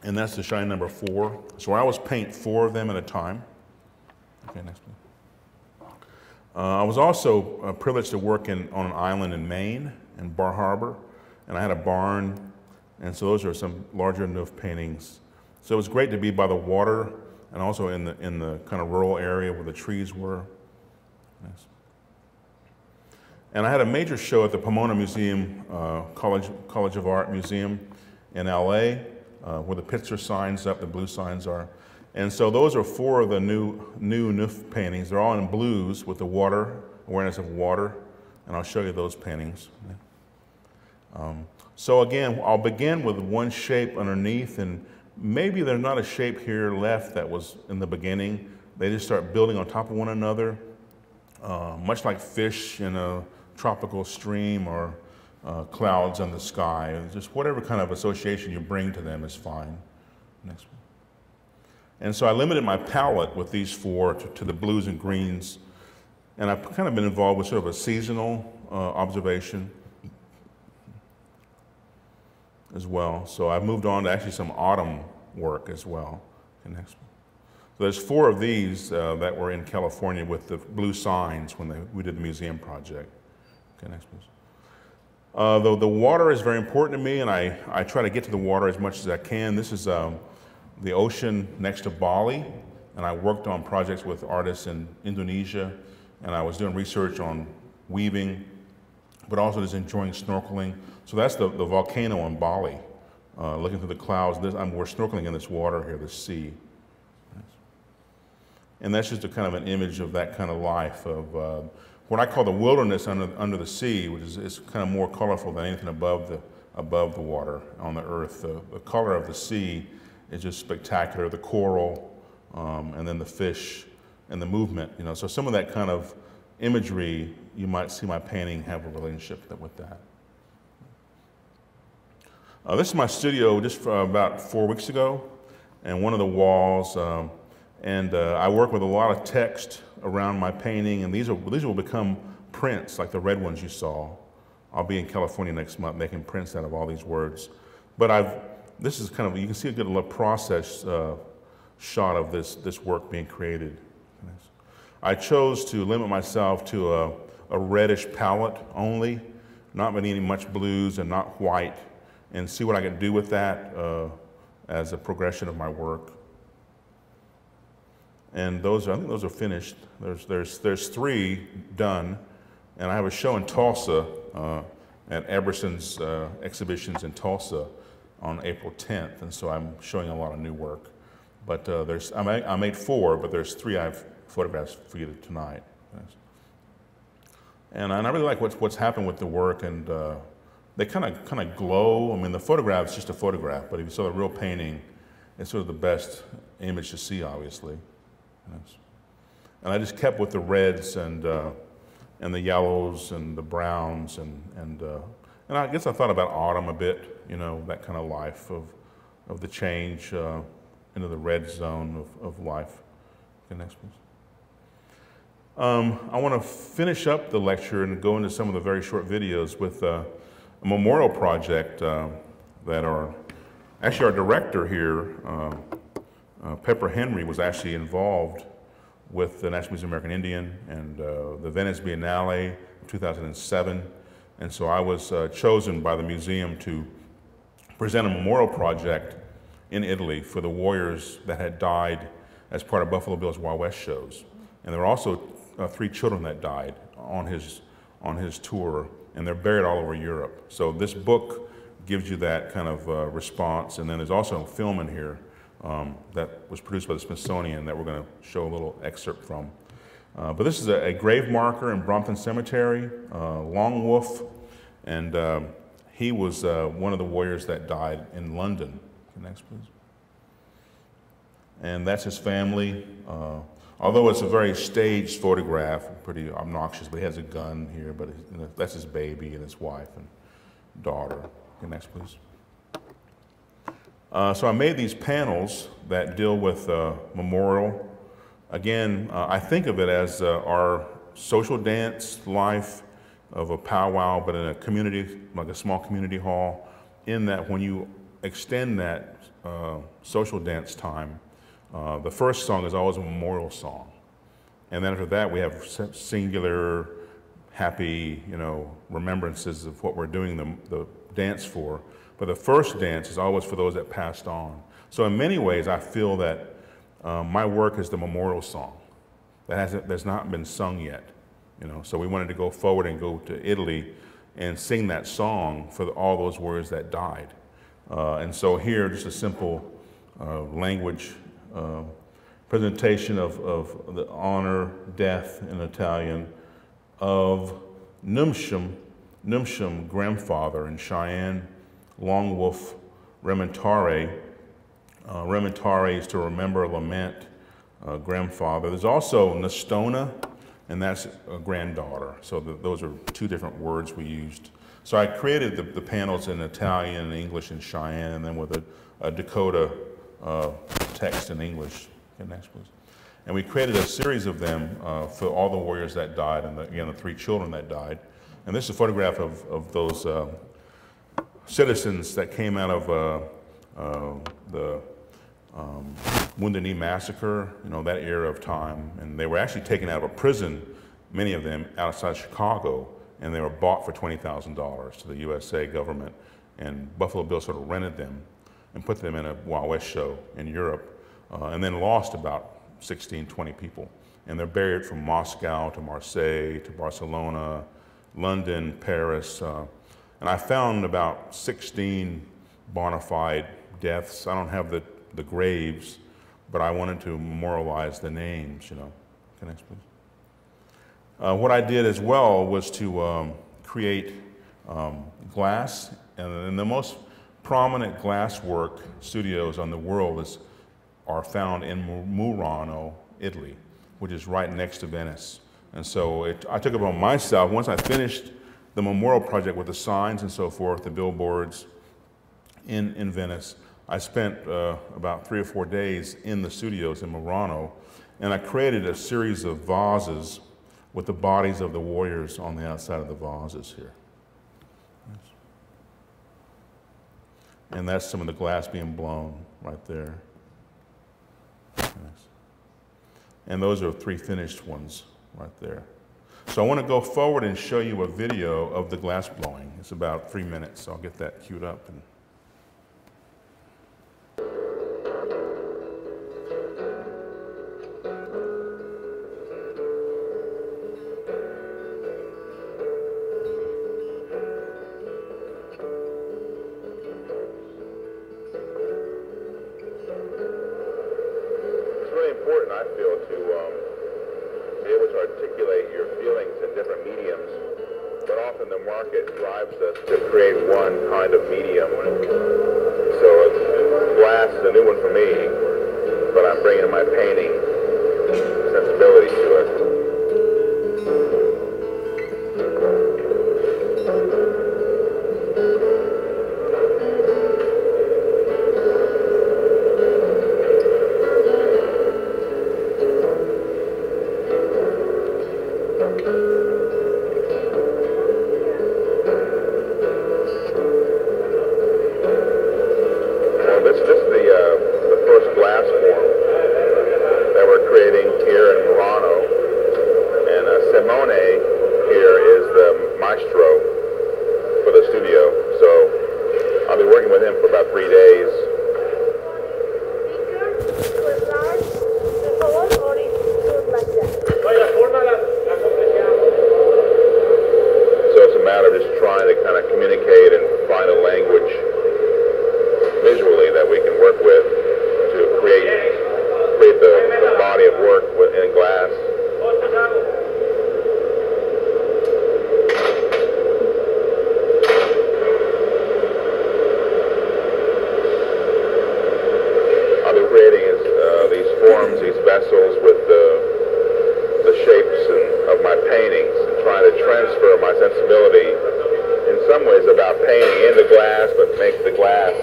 and that's the shine number 4. So I always paint 4 of them at a time. Okay, next one. I was also privileged to work on an island in Maine, in Bar Harbor, and I had a barn, and so those are some larger Nuf paintings. So it was great to be by the water and also in the kind of rural area where the trees were. Nice. And I had a major show at the Pomona Museum, College of Art Museum in LA, where the picture signs up, the blue signs are. And so those are 4 of the new Nuf paintings. They're all in blues with the water, awareness of water, and I'll show you those paintings. So again, I'll begin with one shape underneath, and maybe there's not a shape here left that was in the beginning. They just start building on top of one another, much like fish in a tropical stream or clouds in the sky. Just whatever kind of association you bring to them is fine. Next one. And so I limited my palette with these 4 to the blues and greens. And I've kind of been involved with sort of a seasonal observation as well. So I've moved on to actually some autumn work as well. Okay, next one. So there's 4 of these that were in California with the blue signs when we did the museum project. Okay, next please. The water is very important to me, and I try to get to the water as much as I can. This is the ocean next to Bali, and I worked on projects with artists in Indonesia, and I was doing research on weaving, but also just enjoying snorkeling. So that's the volcano on Bali, looking through the clouds. We're snorkeling in this water here, this sea. And that's just a kind of an image of that kind of life, of what I call the wilderness under the sea, which is kind of more colorful than anything above the water on the earth. The color of the sea is just spectacular, the coral, and then the fish and the movement. So some of that kind of imagery, you might see my painting have a relationship with that. This is my studio just about 4 weeks ago, and one of the walls, I work with a lot of text around my painting, and these will become prints like the red ones you saw. I'll be in California next month making prints out of all these words. But this is kind of, you can see a good little process shot of this work being created. I chose to limit myself to a reddish palette only, not any much blues and not white, and see what I can do with that as a progression of my work. And I think those are finished. There's 3 done, and I have a show in Tulsa at Eberson's exhibitions in Tulsa on April 10th, and so I'm showing a lot of new work. But I made 4, but there's 3 I've photographed for you tonight. And I really like what's happened with the work, and they kind of glow. I mean, the photograph is just a photograph, but if you saw the real painting, it's sort of the best image to see, obviously. And I just kept with the reds and the yellows and the browns and I guess I thought about autumn a bit, that kind of life of the change into the red zone of life. Okay, next please. I want to finish up the lecture and go into some of the very short videos with a memorial project that actually our director here, Pepper Henry, was actually involved with the National Museum of American Indian and the Venice Biennale in 2007. And so I was chosen by the museum to present a memorial project in Italy for the warriors that had died as part of Buffalo Bill's Wild West shows. And there were also 3 children that died on his tour, and they're buried all over Europe. So this book gives you that kind of response, and then there's also a film in here that was produced by the Smithsonian that we're going to show a little excerpt from. But this is a grave marker in Brompton Cemetery, Long Wolf, and he was one of the warriors that died in London. Next, please. And that's his family. Although it's a very staged photograph, pretty obnoxious, but he has a gun here, but that's his baby and his wife and daughter. Okay, next, please. So I made these panels that deal with memorial. Again, I think of it as our social dance life of a powwow, but in a community, like a small community hall, in that when you extend that social dance time, the first song is always a memorial song. And then after that, we have singular, happy, remembrances of what we're doing the dance for. But the first dance is always for those that passed on. So in many ways, I feel that my work is the memorial song that's not been sung yet. So we wanted to go forward and go to Italy and sing that song for all those warriors that died. And so here, just a simple language presentation of the honor, death in Italian, of Numsham, grandfather in Cheyenne, Long Wolf, Rementare. Rementare is to remember, lament, grandfather. There's also Nastona, and that's a granddaughter. So those are 2 different words we used. So I created the panels in Italian and English and Cheyenne, and then with a Dakota text in English. Okay, next, please. And we created a series of them for all the warriors that died, and the 3 children that died. And this is a photograph of those citizens that came out of the Wounded Knee Massacre, that era of time. And they were actually taken out of a prison, many of them, outside Chicago, and they were bought for $20,000 to the USA government, and Buffalo Bill sort of rented them and put them in a Wild West show in Europe, and then lost about 16, 20 people. And they're buried from Moscow to Marseille to Barcelona, London, Paris, and I found about 16 bona fide deaths. I don't have the graves, but I wanted to memorialize the names, you know. Next, please. What I did as well was to create glass, and the most prominent glasswork studios on the world are found in Murano, Italy, which is right next to Venice. And so I took it upon myself, once I finished the memorial project with the signs and so forth, the billboards in Venice, I spent about 3 or 4 days in the studios in Murano, and I created a series of vases with the bodies of the warriors on the outside of the vases here. And that's some of the glass being blown right there. And those are 3 finished ones right there. So I want to go forward and show you a video of the glass blowing. It's about 3 minutes, so I'll get that queued up. Important, I feel, to be able to articulate your feelings in different mediums, but often the market drives us to create one kind of medium. So glass is a new one for me, but I'm bringing my painting sensibility to it. This is the first glass form that we're creating here in Murano, and Simone here is the maestro for the studio, so I'll be working with him for about 3 days. So it's a matter of just trying to kind of communicate and find a language visually that we can work with to create the body of work in glass. I'll be creating these forms, these vessels with the shapes of my paintings, and trying to transfer my sensibility in some ways about painting in the glass, but make the glass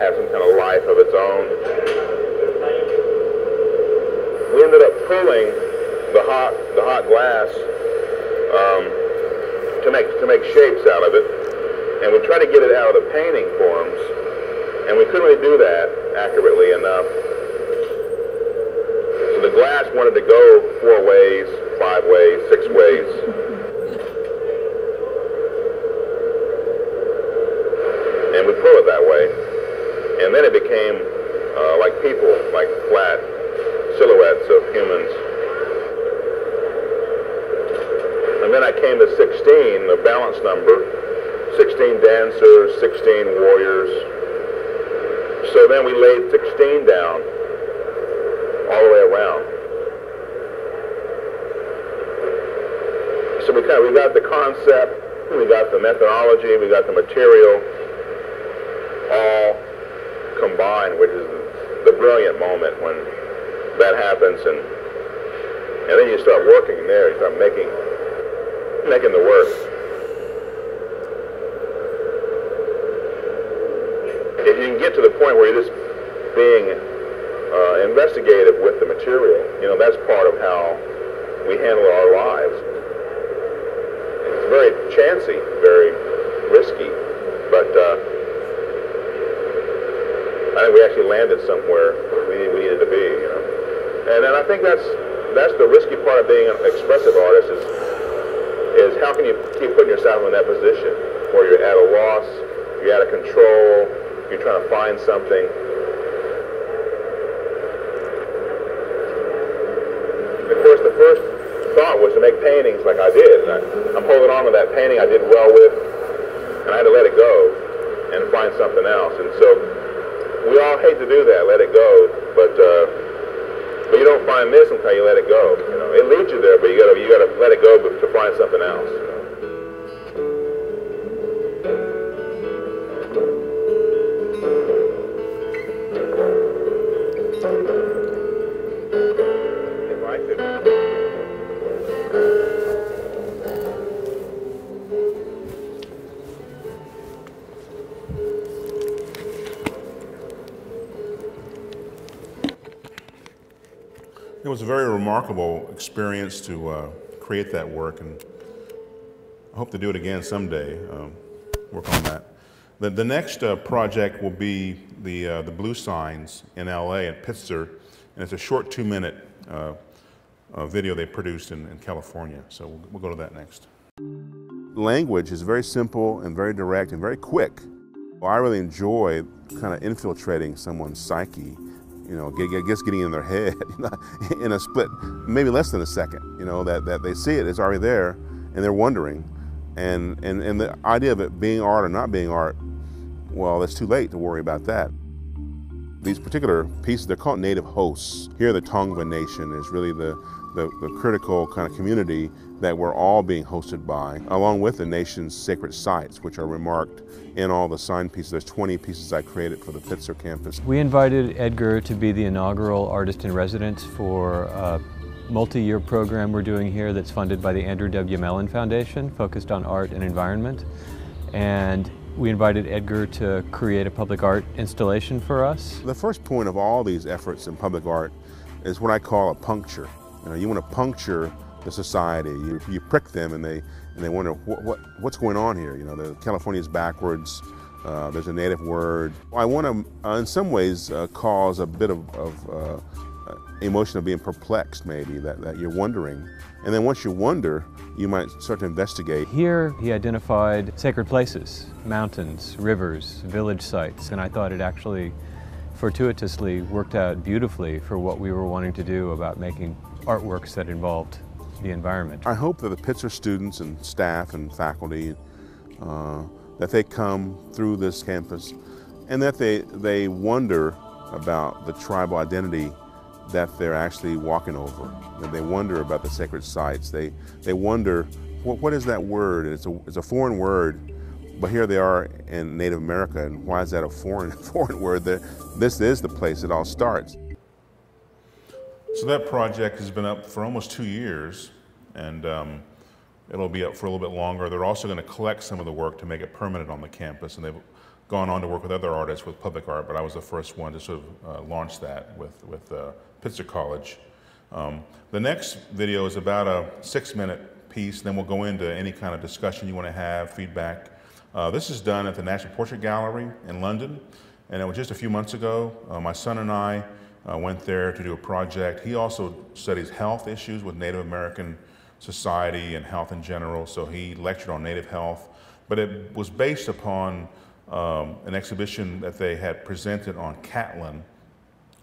have some kind of life of its own. We ended up pulling the hot glass to make shapes out of it, and we tried to get it out of the painting forms, and we couldn't really do that accurately enough. So the glass wanted to go 4 ways, 5 ways, 6 ways. And we pull it that way. And then it became like people, like flat silhouettes of humans. And then I came to 16, the balance number, 16 dancers, 16 warriors. So then we laid 16 down all the way around. So we got the concept, we got the methodology, we got the material, all combined, which is the brilliant moment when that happens, and then you start working there, you start making the work. If you can get to the point where you're just being investigative with the material, you know, that's part of how we handle our lives. It's very chancy, very risky, but I think we actually landed somewhere we needed to be, you know. And I think that's the risky part of being an expressive artist is how can you keep putting yourself in that position where you're at a loss, you're out of control, you're trying to find something. Of course, the first thought was to make paintings like I did. I'm holding on to that painting I did well with, and I had to let it go and find something else. And so we all hate to do that, let it go, but you don't find this until you let it go. You know, it leads you there, but you gotta let it go to find something else. You like it? It was a very remarkable experience to create that work, and I hope to do it again someday, work on that. The next project will be the Blue Signs in LA at Pitzer, and it's a short 2-minute video they produced in California, so we'll go to that next. Language is very simple and very direct and very quick. Well, I really enjoy kind of infiltrating someone's psyche, you know, getting in their head in a split, maybe less than a second, you know, that they see it, it's already there, and they're wondering. And the idea of it being art or not being art, well, it's too late to worry about that. These particular pieces, they're called native hosts. Here, the Tongva Nation is really the critical kind of community that we're all being hosted by, along with the nation's sacred sites, which are remarked in all the sign pieces. There's 20 pieces I created for the Pitzer campus. We invited Edgar to be the inaugural artist in residence for a multi-year program we're doing here that's funded by the Andrew W. Mellon Foundation, focused on art and environment. And we invited Edgar to create a public art installation for us. The first point of all these efforts in public art is what I call a puncture. You know, you want to puncture the society. You prick them, and they wonder what's going on here. You know, California's backwards. There's a native word. I want to, in some ways, cause a bit of emotion of being perplexed, maybe that you're wondering, and then once you wonder, you might start to investigate. Here, he identified sacred places, mountains, rivers, village sites, and I thought it actually fortuitously worked out beautifully for what we were wanting to do about making artworks that involved the environment. I hope that the Pitzer students and staff and faculty, that they come through this campus and that they wonder about the tribal identity that they're actually walking over. And they wonder about the sacred sites. They wonder, what is that word? It's a foreign word, but here they are in Native America, and why is that a foreign word? This is the place it all starts. So that project has been up for almost 2 years, and it'll be up for a little bit longer. They're also going to collect some of the work to make it permanent on the campus, and they've gone on to work with other artists with public art, but I was the first one to sort of launch that with Pitzer College. The next video is about a 6-minute piece, then we'll go into any kind of discussion you want to have, feedback. This is done at the National Portrait Gallery in London, and it was just a few months ago. My son and I went there to do a project. He also studies health issues with Native American society and health in general, so he lectured on native health, but it was based upon an exhibition that they had presented on Catlin.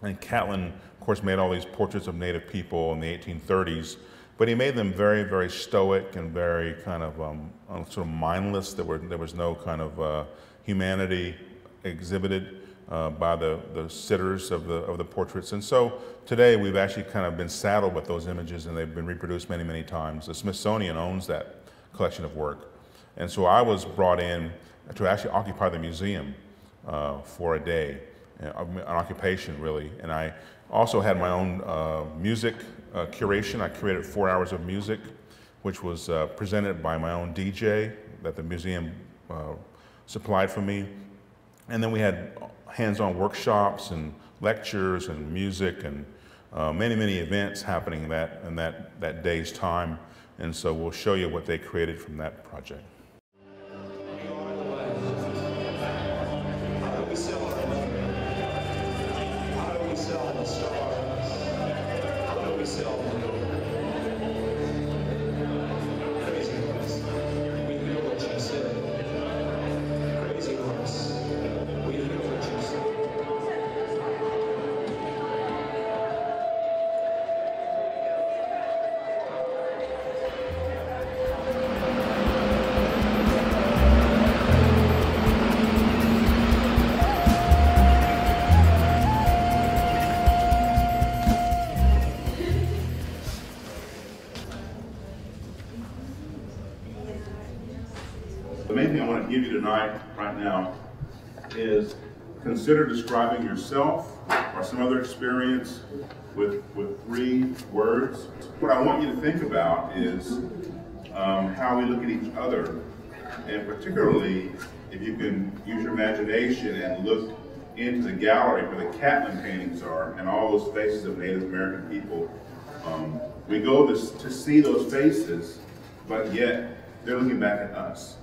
And Catlin, of course, made all these portraits of native people in the 1830s, but he made them very, very stoic and very kind of sort of mindless. There was no kind of humanity exhibited by the sitters of the portraits. And so today we've actually kind of been saddled with those images, and they've been reproduced many, many times. The Smithsonian owns that collection of work. And so I was brought in to actually occupy the museum for a day, an occupation really. And I also had my own music curation. I curated 4 hours of music, which was presented by my own DJ that the museum supplied for me. And then we had hands-on workshops and lectures and music and many, many events happening in that day's time. And so we'll show you what they created from that project. to give you tonight, right now, is consider describing yourself or some other experience with 3 words. What I want you to think about is how we look at each other, and particularly if you can use your imagination and look into the gallery where the Catlin paintings are and all those faces of Native American people. We go to see those faces, but yet they're looking back at us.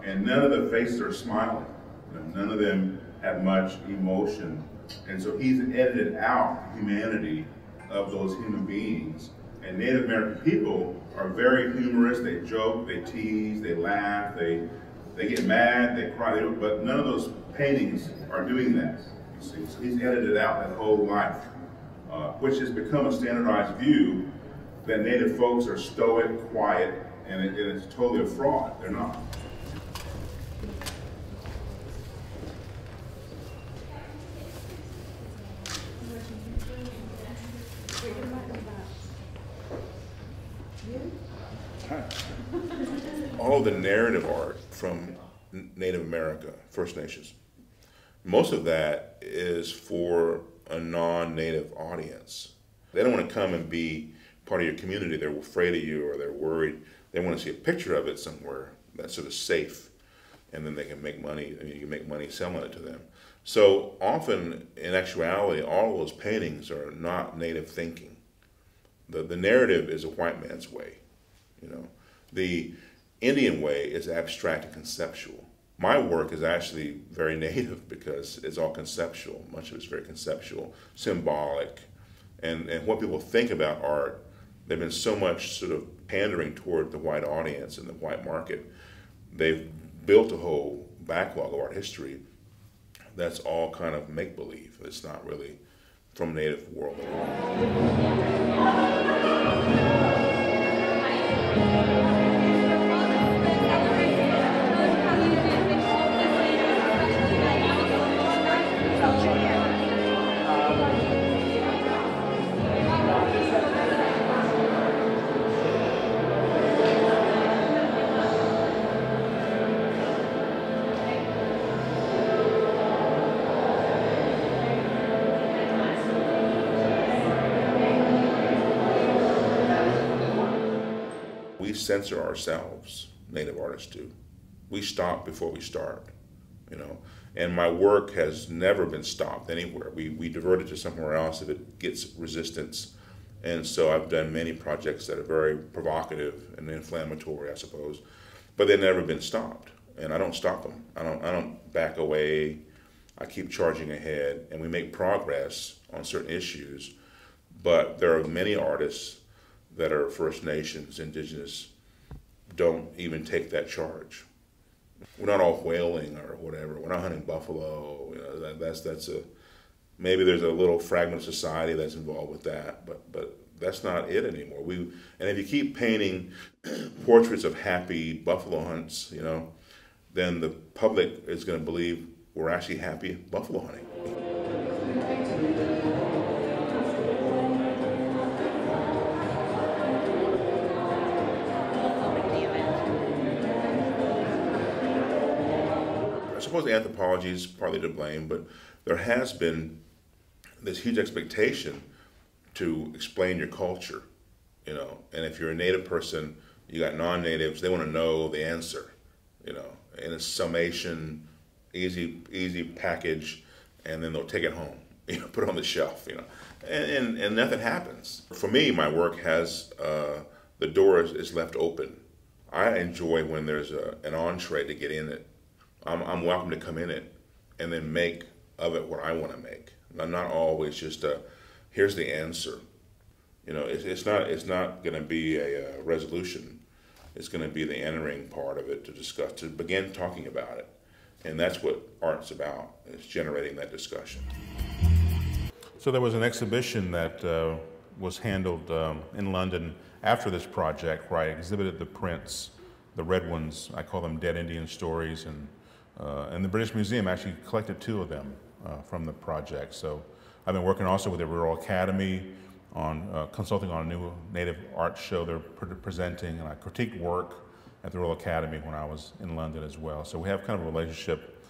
And none of the faces are smiling. None of them have much emotion. And so he's edited out the humanity of those human beings. And Native American people are very humorous. They joke, they tease, they laugh, they get mad, they cry, but none of those paintings are doing that. You see? So he's edited out that whole life, which has become a standardized view that Native folks are stoic, quiet, and it's totally a fraud. They're not. All the narrative art from Native America, First Nations, most of that is for a non-Native audience. They don't want to come and be part of your community. They're afraid of you or they're worried. They want to see a picture of it somewhere that's sort of safe, and then they can make money. I mean, you can make money selling it to them. So often, in actuality, all of those paintings are not Native thinking. The narrative is a white man's way, you know. The Indian way is abstract and conceptual. My work is actually very Native because it's all conceptual. Much of it's very conceptual, symbolic, and what people think about art. They've been so much sort of pandering toward the white audience and the white market. They've built a whole backlog of art history that's all kind of make-believe. It's not really from Native world at all. We censor ourselves, Native artists do. We stop before we start, you know. And my work has never been stopped anywhere. We divert it to somewhere else if it gets resistance. And so I've done many projects that are very provocative and inflammatory, I suppose, but they've never been stopped. And I don't stop them. I don't back away. I keep charging ahead, and we make progress on certain issues. But there are many artists that are First Nations, Indigenous, don't even take that charge. We're not all whaling or whatever. We're not hunting buffalo. You know, that's a maybe there's a little fragment of society that's involved with that, but that's not it anymore. And if you keep painting portraits of happy buffalo hunts, you know, then the public is going to believe we're actually happy buffalo hunting. I suppose anthropology is partly to blame, but there has been this huge expectation to explain your culture, you know. And if you're a Native person, you got non-Natives, they want to know the answer, you know. And it's summation, easy package, and then they'll take it home, you know, put it on the shelf, you know. And nothing happens. For me, my work has, the door is left open. I enjoy when there's an entree to get in it. I'm welcome to come in it and then make of it what I want to make. I'm not always just here's the answer. You know, it's not going to be a resolution. It's going to be the entering part of it to discuss, to begin talking about it. And that's what art's about, is generating that discussion. So there was an exhibition that was handled in London after this project where I exhibited the prints, the red ones. I call them Dead Indian Stories, and the British Museum actually collected 2 of them from the project. So I've been working also with the Rural Academy on consulting on a new Native art show they're presenting, and I critiqued work at the Royal Academy when I was in London as well. So we have kind of a relationship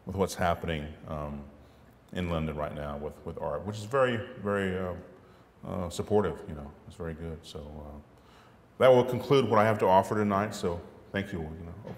with what's happening in London right now with art, which is very, very supportive, you know, it's very good. So that will conclude what I have to offer tonight, so thank you, you know.